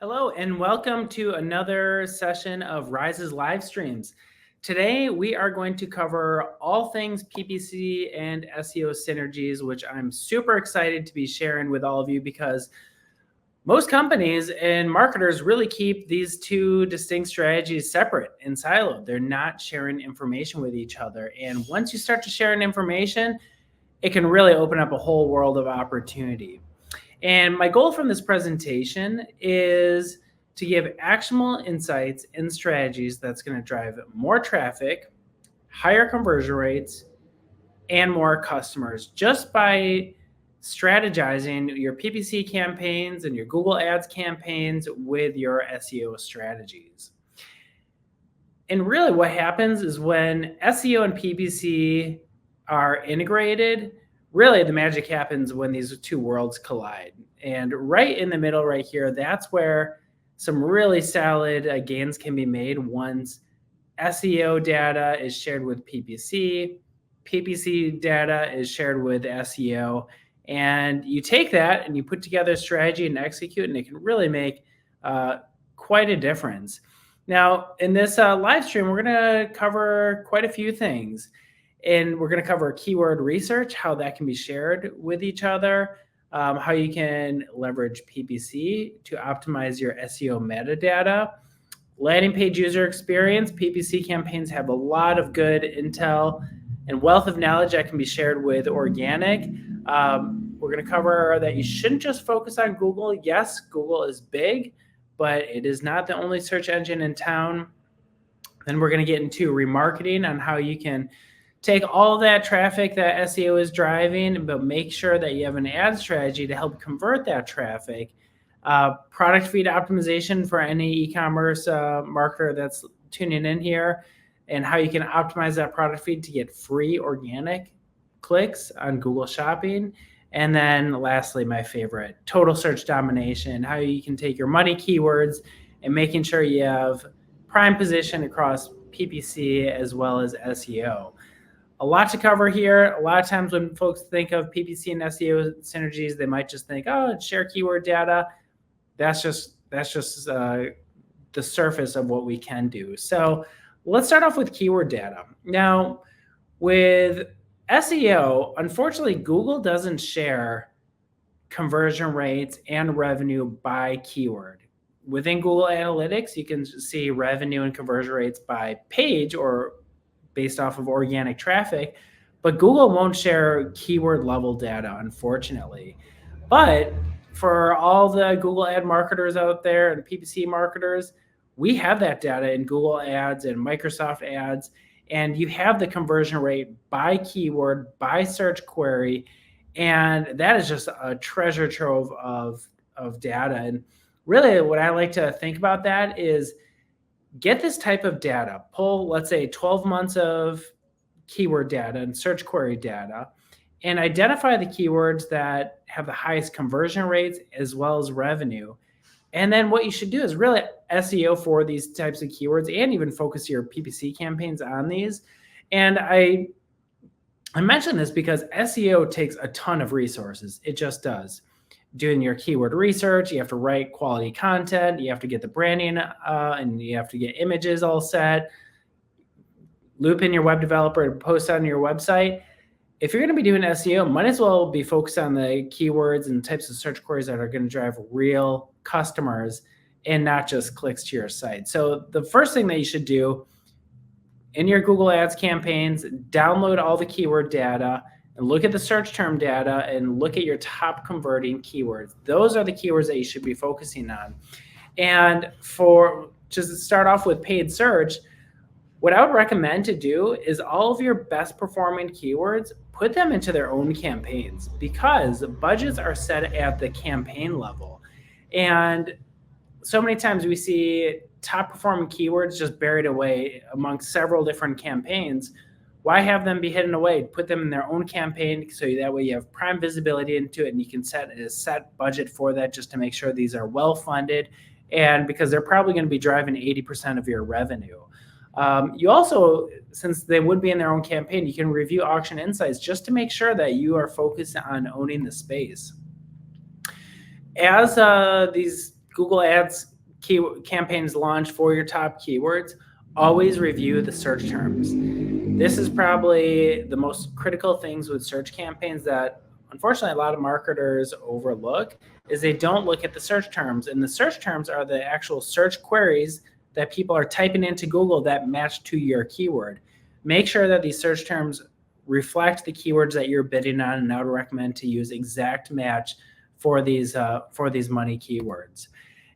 Hello, and welcome to another session of Rise's live streams. Today, we are going to cover all things PPC and SEO synergies, which I'm super excited to be sharing with all of you because most companies and marketers really keep these two distinct strategies separate and siloed. They're not sharing information with each other. And once you start to share information, it can really open up a whole world of opportunity. And my goal from this presentation is to give actionable insights and strategies that's going to drive more traffic, higher conversion rates, and more customers just by strategizing your PPC campaigns and your Google Ads campaigns with your SEO strategies. And really what happens is when SEO and PPC are integrated, really the magic happens when these two worlds collide. And right in the middle right here, that's where some really solid gains can be made once SEO data is shared with PPC, PPC data is shared with SEO, and you take that and you put together a strategy and execute, and it can really make quite a difference. Now, in this live stream, we're going to cover quite a few things. And we're going to cover keyword research, how that can be shared with each other, how you can leverage PPC to optimize your SEO metadata, landing page user experience. PPC campaigns have a lot of good intel and wealth of knowledge that can be shared with organic. We're going to cover that you shouldn't just focus on Google. Yes, Google is big, but it is not the only search engine in town. Then we're going to get into remarketing on how you can take all that traffic that SEO is driving, but make sure that you have an ad strategy to help convert that traffic. Product feed optimization for any e-commerce marketer that's tuning in here, and how you can optimize that product feed to get free organic clicks on Google Shopping. And then lastly, my favorite, total search domination, how you can take your money keywords and making sure you have prime position across PPC as well as SEO. A lot to cover here. A lot of times when folks think of PPC and SEO synergies, they might just think, oh, share keyword data. That's just the surface of what we can do. So let's start off with keyword data. Now, with SEO, unfortunately, Google doesn't share conversion rates and revenue by keyword. Within Google Analytics, you can see revenue and conversion rates by page or based off of organic traffic, but Google won't share keyword level data, unfortunately. But for all the Google ad marketers out there and PPC marketers, we have that data in Google Ads and Microsoft Ads, and you have the conversion rate by keyword, by search query, and that is just a treasure trove of data. And really what I like to think about that is get this type of data, pull, let's say 12 months of keyword data and search query data, and identify the keywords that have the highest conversion rates as well as revenue. And then what you should do is really SEO for these types of keywords and even focus your PPC campaigns on these. And I mention this because SEO takes a ton of resources. It just does. Doing your keyword research, you have to write quality content, you have to get the branding, and you have to get images all set, loop in your web developer to post on your website. If you're going to be doing SEO, might as well be focused on the keywords and types of search queries that are going to drive real customers and not just clicks to your site. So the first thing that you should do in your Google Ads campaigns, download all the keyword data and look at the search term data and look at your top converting keywords. Those are the keywords that you should be focusing on. And for just to start off with paid search, what I would recommend to do is all of your best performing keywords, put them into their own campaigns because budgets are set at the campaign level. And so many times we see top performing keywords just buried away amongst several different campaigns. Why have them be hidden away? Put them in their own campaign so that way you have prime visibility into it and you can set a set budget for that just to make sure these are well funded, and because they're probably going to be driving 80% of your revenue. You also, since they would be in their own campaign, you can review auction insights just to make sure that you are focused on owning the space. As these Google Ads campaigns launch for your top keywords, always review the search terms. This is probably the most critical things with search campaigns that unfortunately a lot of marketers overlook, is they don't look at the search terms. And the search terms are the actual search queries that people are typing into Google that match to your keyword. Make sure that these search terms reflect the keywords that you're bidding on, and I would recommend to use exact match for these money keywords.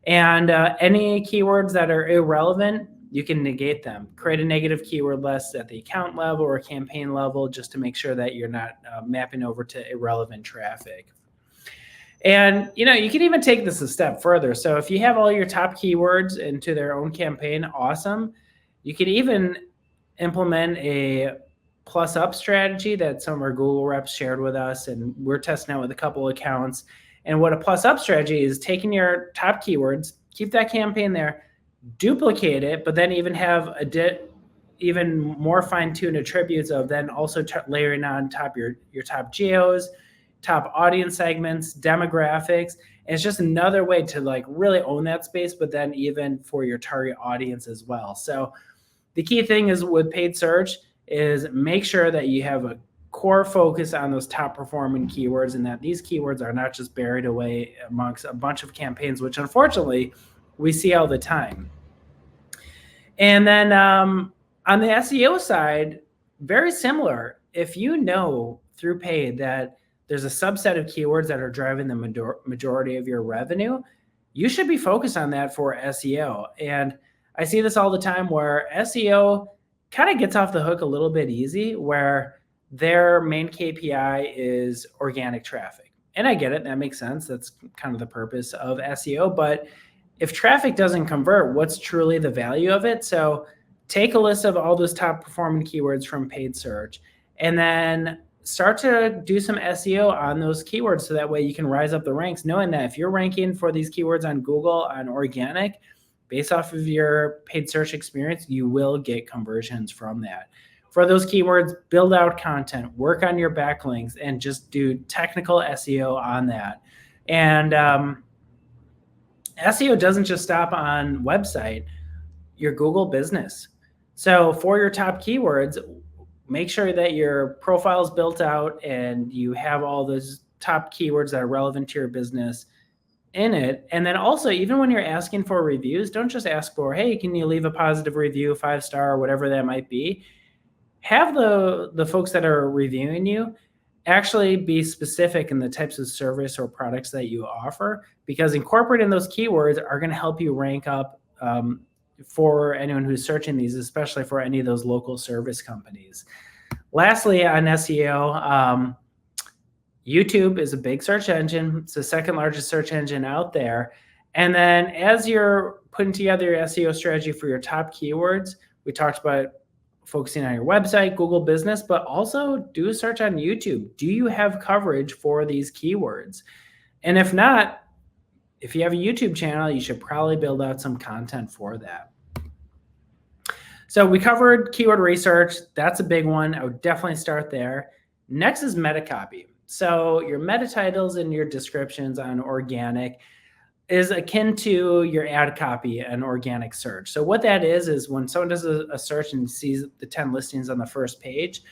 And any keywords that are irrelevant, you can negate them. Create a negative keyword list at the account level or campaign level, just to make sure that you're not mapping over to irrelevant traffic. And you can even take this a step further. So if you have all your top keywords into their own campaign, awesome. You could even implement a plus up strategy that some of our Google reps shared with us, and we're testing out with a couple accounts. And what a plus up strategy is, taking your top keywords, keep that campaign there, duplicate it, but then even have even more fine-tuned attributes of then also layering on top your top geos, top audience segments, demographics. And it's just another way to like really own that space, but then even for your target audience as well. So the key thing is with paid search is make sure that you have a core focus on those top performing keywords, and that these keywords are not just buried away amongst a bunch of campaigns, which unfortunately we see all the time. And then on the SEO side, very similar. If you know through paid that there's a subset of keywords that are driving the majority of your revenue, you should be focused on that for SEO. And I see this all the time where SEO kind of gets off the hook a little bit easy, where their main KPI is organic traffic. And I get it, that makes sense. That's kind of the purpose of SEO. But if traffic doesn't convert, what's truly the value of it? So take a list of all those top performing keywords from paid search, and then start to do some SEO on those keywords, so that way you can rise up the ranks, knowing that if you're ranking for these keywords on Google on organic, based off of your paid search experience, you will get conversions from that. For those keywords, build out content, work on your backlinks, and just do technical SEO on that. And SEO doesn't just stop on website, your Google business. So for your top keywords, make sure that your profile is built out and you have all those top keywords that are relevant to your business in it. And then also, even when you're asking for reviews, don't just ask for, hey, can you leave a positive review, 5-star, or whatever that might be. Have the folks that are reviewing you actually be specific in the types of service or products that you offer, because incorporating those keywords are going to help you rank up for anyone who's searching these, especially for any of those local service companies. Lastly, on SEO, YouTube is a big search engine. It's the second largest search engine out there. And then as you're putting together your SEO strategy for your top keywords, we talked about focusing on your website, Google business, but also do a search on YouTube. Do you have coverage for these keywords? And if not, if you have a YouTube channel, you should probably build out some content for that. So we covered keyword research. That's a big one. I would definitely start there. Next is meta copy. So your meta titles and your descriptions on organic is akin to your ad copy and organic search. So what that is when someone does a search and sees the 10 listings on the first page,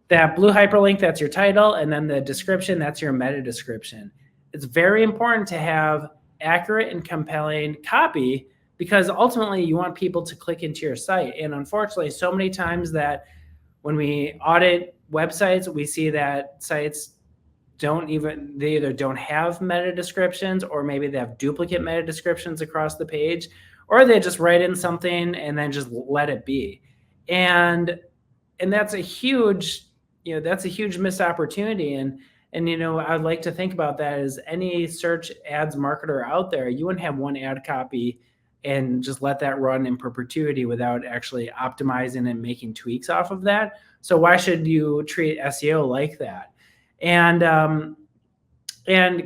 that blue hyperlink, that's your title, and then the description, that's your meta description. It's very important to have accurate and compelling copy, because ultimately you want people to click into your site. And unfortunately, so many times that when we audit websites, we see that sites they either don't have meta descriptions, or maybe they have duplicate meta descriptions across the page, or they just write in something and then just let it be. And that's a huge, missed opportunity. And I'd like to think about that as any search ads marketer out there. You wouldn't have one ad copy and just let that run in perpetuity without actually optimizing and making tweaks off of that. So why should you treat SEO like that? And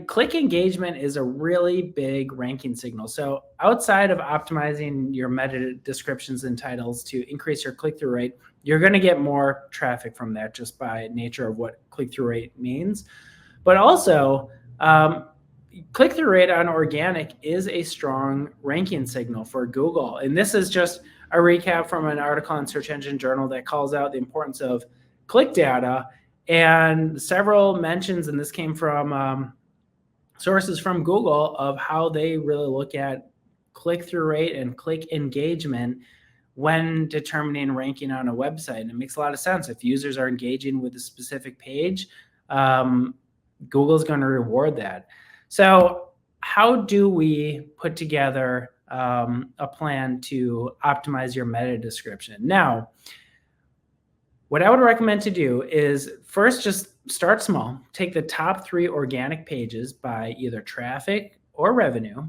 click engagement is a really big ranking signal. So outside of optimizing your meta descriptions and titles to increase your click-through rate, you're going to get more traffic from that just by nature of what click-through rate means. But also, click-through rate on organic is a strong ranking signal for Google. And this is just a recap from an article on Search Engine Journal that calls out the importance of click data, and several mentions, and this came from sources from Google, of how they really look at click-through rate and click engagement when determining ranking on a website. And it makes a lot of sense. If users are engaging with a specific page, Google's going to reward that. So how do we put together a plan to optimize your meta description? Now, what I would recommend to do is first just start small. Take the top 3 organic pages by either traffic or revenue.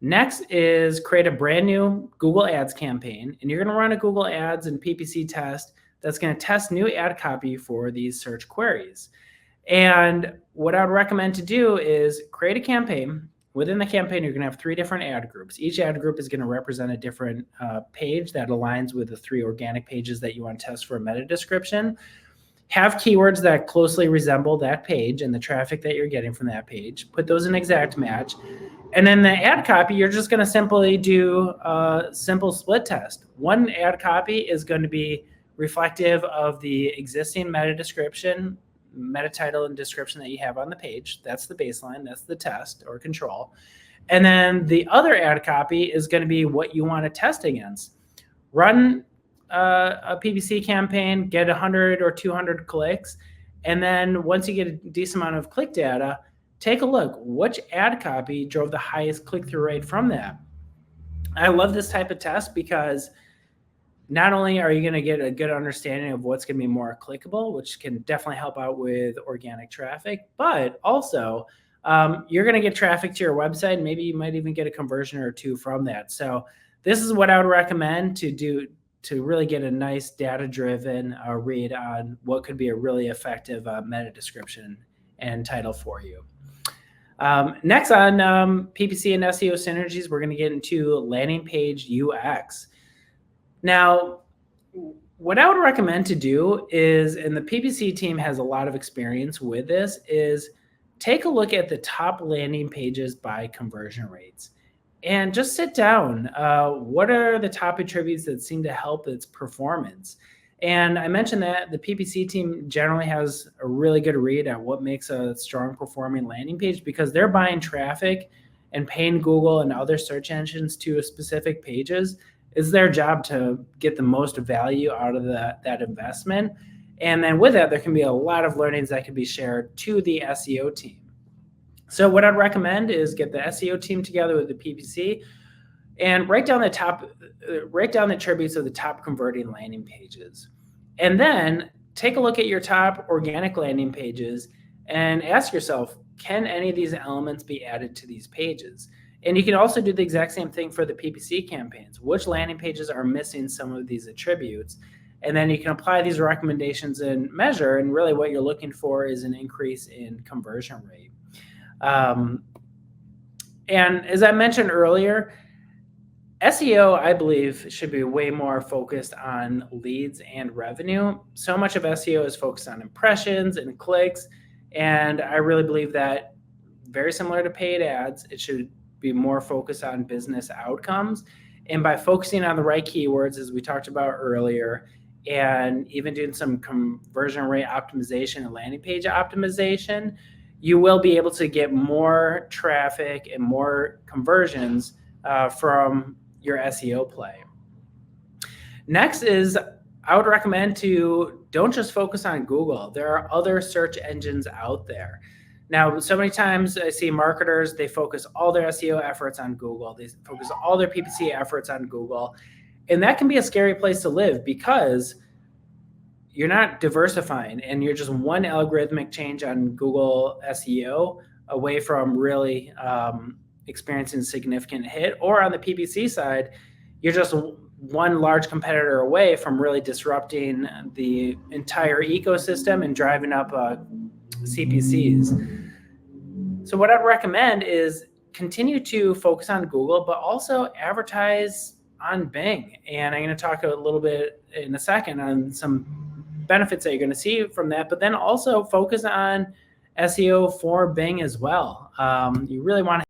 Next is create a brand new Google Ads campaign, and you're going to run a Google Ads and PPC test that's going to test new ad copy for these search queries. And what I would recommend to do is create a campaign. Within the campaign, you're going to have 3 different ad groups. Each ad group is going to represent a different page that aligns with the 3 organic pages that you want to test for a meta description. Have keywords that closely resemble that page and the traffic that you're getting from that page. Put those in exact match. And then the ad copy, you're just going to simply do a simple split test. One ad copy is going to be reflective of the existing meta description, meta title and description that you have on the page. That's the baseline. That's the test or control. And then the other ad copy is going to be what you want to test against. Run a PPC campaign, get 100 or 200 clicks. And then once you get a decent amount of click data, take a look. Which ad copy drove the highest click-through rate from that? I love this type of test because not only are you going to get a good understanding of what's going to be more clickable, which can definitely help out with organic traffic, but also you're going to get traffic to your website. Maybe you might even get a conversion or 2 from that. So this is what I would recommend to do to really get a nice data-driven read on what could be a really effective meta description and title for you. Next on PPC and SEO Synergies, we're going to get into landing page UX. Now, what I would recommend to do is, and the PPC team has a lot of experience with this, is take a look at the top landing pages by conversion rates and just sit down. What are the top attributes that seem to help its performance? And I mentioned that the PPC team generally has a really good read at what makes a strong performing landing page, because they're buying traffic and paying Google and other search engines to specific pages. It's their job to get the most value out of that investment. And then with that, there can be a lot of learnings that can be shared to the SEO team. So what I'd recommend is get the SEO team together with the PPC and write down the attributes of the top converting landing pages. And then take a look at your top organic landing pages and ask yourself, can any of these elements be added to these pages? And you can also do the exact same thing for the PPC campaigns. Which landing pages are missing some of these attributes? And then you can apply these recommendations and measure, and really what you're looking for is an increase in conversion rate. And as I mentioned earlier, SEO, I believe, should be way more focused on leads and revenue. So much of SEO is focused on impressions and clicks, and I really believe that, very similar to paid ads, it should be more focused on business outcomes. And by focusing on the right keywords, as we talked about earlier, and even doing some conversion rate optimization and landing page optimization, you will be able to get more traffic and more conversions from your SEO play. Next is, I would recommend to don't just focus on Google. There are other search engines out there. Now, so many times I see marketers, they focus all their SEO efforts on Google. They focus all their PPC efforts on Google. And that can be a scary place to live, because you're not diversifying and you're just one algorithmic change on Google SEO away from really experiencing a significant hit. Or on the PPC side, you're just one large competitor away from really disrupting the entire ecosystem and driving up CPCs. So what I'd recommend is continue to focus on Google, but also advertise on Bing. And I'm going to talk a little bit in a second on some benefits that you're going to see from that, but then also focus on SEO for Bing as well. You really want to